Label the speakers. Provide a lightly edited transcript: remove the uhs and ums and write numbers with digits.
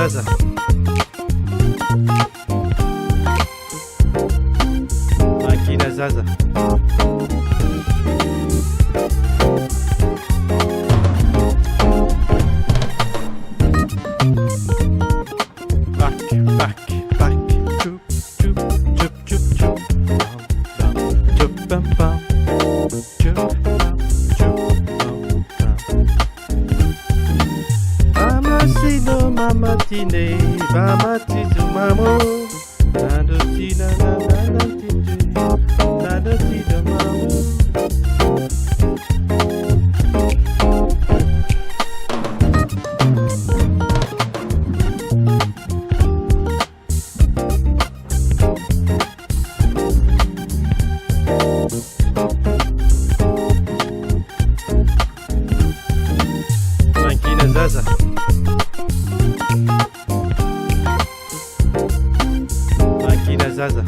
Speaker 1: Zaza. Máquina Zaza. Back, back, back. Chup, chup, chup, chup, chup. Bam, bam. Chup, bam, bam. Chup, bam, chup, bam, bam. Mamacino, mamatine, mamatizo, mamo. Nadotina, nananatinde, nadotina, mamo. Máquina Zaza. Máquina Zaza.